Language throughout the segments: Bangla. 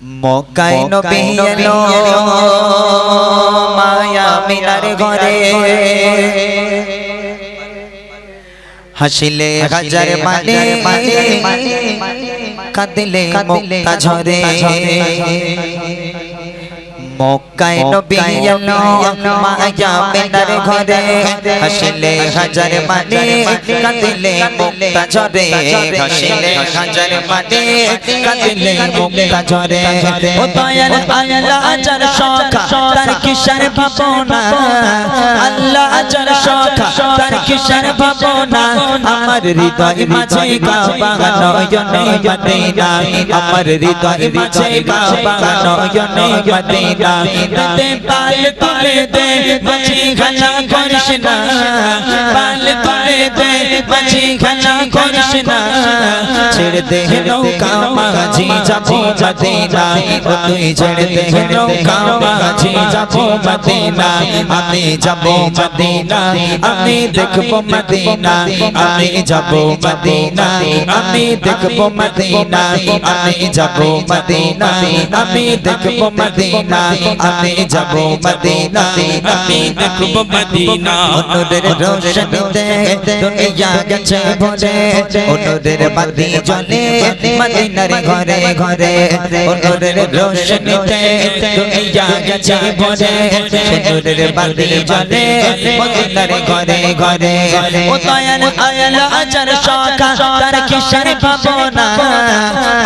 মক্কায় নবী এলো মায়া মিনার ঘরে হাসিলে হাজার মানে কাঁদিলে মুক্তা ঝরে মক্কায় নবী এলো মায়া মিনার ঘরে হাসিলে হাজার মানে কাঁদিলে মুক্তা ঝরে হাসিলে হাজার মানে কাঁদিলে মুক্তা ঝরে ও দয়াল আল্লাহ আজার শোকা তার কিশোর ভাবনা আল্লাহ আজার শোকা তার কিশোর ভাবনা আমার হৃদয় মাঝে কাবা নয়নে মদিনা আমার হৃদয় মাঝে কাবা নয়নে মদিনা दे पाल तुले दे बची घना कृष्णा पाल तुले दे बची घना कृष्णा छेड़ दे नौका माझी जाबो मदीना ओ तुई छेड़ दे नौका माझी जाबो मदीना आमी जाबो मदीना आमी देखबो मदीना आमी जाबो मदीना आमी देखबो मदीना आमी जाबो मदीना आमी देखबो मदीना आमी जाबो मदीना आमी देखबो मदीना ओनोদের রোশনীতে দুনিয়া গেছে ভরে ওনोদের বাতি জ্বলে মদিনার ঘরে ঘরে ওনोদের রোশনীতে দুনিয়া গেছে ভরে ওনोদের বাতি জ্বলে মদিনার ঘরে ঘরে ও দয়াল আল্লাহ আজার শোকা তার কিশোর ভাবনা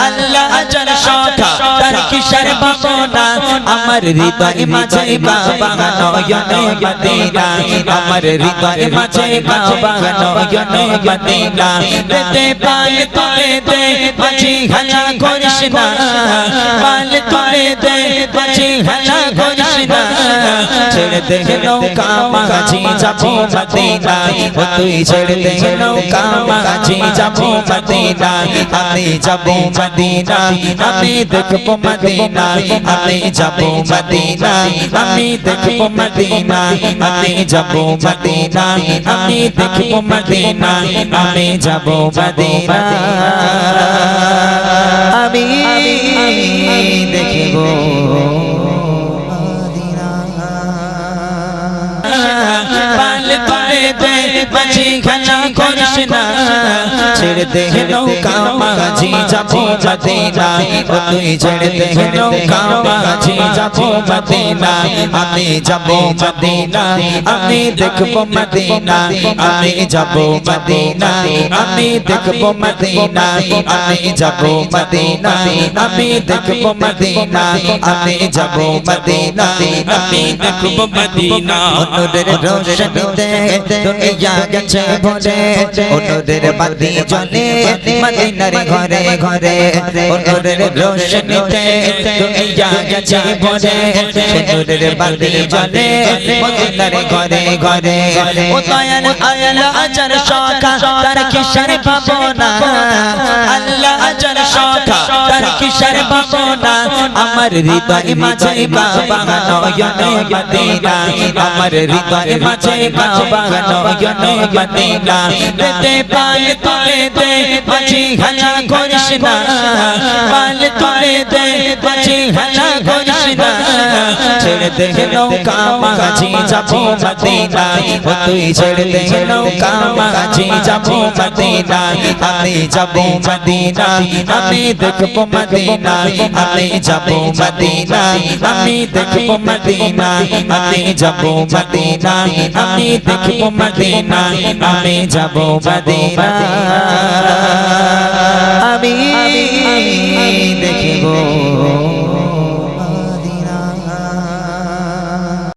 আল্লাহ আজার শোকা তার কিশোর ভাবনা আমার হৃদয় মাঝে কাবা নয়নে মদিনা আমার হৃদয় মাঝে কাবা নয়নে মদিনা দে পাল তুলে দে বাজি ঘনা কৃষ্ণা পাল তুলে দে বাজি ঘনা কৃষ্ণা ছেড়ে দে নৌকা মাঝি যাবো মদিনা ও তুই ছেড়ে দে নৌকা মাঝি যাবো মদিনা আমি যাবো মদিনা আমি দেখবো মদিনা আমি যাবো মদিনা আমি দেখবো মদিনা আমি যাবো মদিনা আমি দেখবো মদিনা আমি যাবো মদিনা আমি দেখবো पाल तुले दे बची घना कृष्णा छेड़ दे नौका माझी जाबो मदीना ओ तुई छेड़ दे नौका माझी जाबो मदीना आमी जाबो मदीना आमी देखबो मदीना आमी जाबो मदीना आमी देखबो मदीना आमी जाबो मदीना आमी देखबो मदीना आमी जाबो मदीना आमी देखबो मदीना ওনोদের রোশনীতে দুনিয়া গেছে ভরে ওনोদের বাতি জ্বলে মদিনার ঘরে ঘরে ওনोদের রোশনীতে দুনিয়া গেছে ভরে ওনोদের বাতি জ্বলে মদিনার ঘরে ঘরে ও দয়াল আল্লাহ আজার শোকা তার কিশোর ভাবনা আল্লাহ আজার শোকা তার কিশোর ভাবনা আমার হৃদয় মাঝে কাবা নয়নে মদিনা আমার হৃদয় মাঝে কাবা নয়নে মদিনা দে পাল তুলে দে বাজি ঘনা কৃষ্ণা পাল তুলে দে বাজি ঘনা কৃষ্ণা ছেড়ে দে নৌকা মাঝি যাবো মদিনা ও তুই ছেড়ে দে নৌকা মাঝি যাবো মদিনা আমি যাবো মদিনা আমি দেখবো মদিনা আমি যাবো মদিনা আমি দেখবো মদিনা আমি যাবো মদিনা আমি দেখবো মদিনা আমি যাবো মদিনা আমি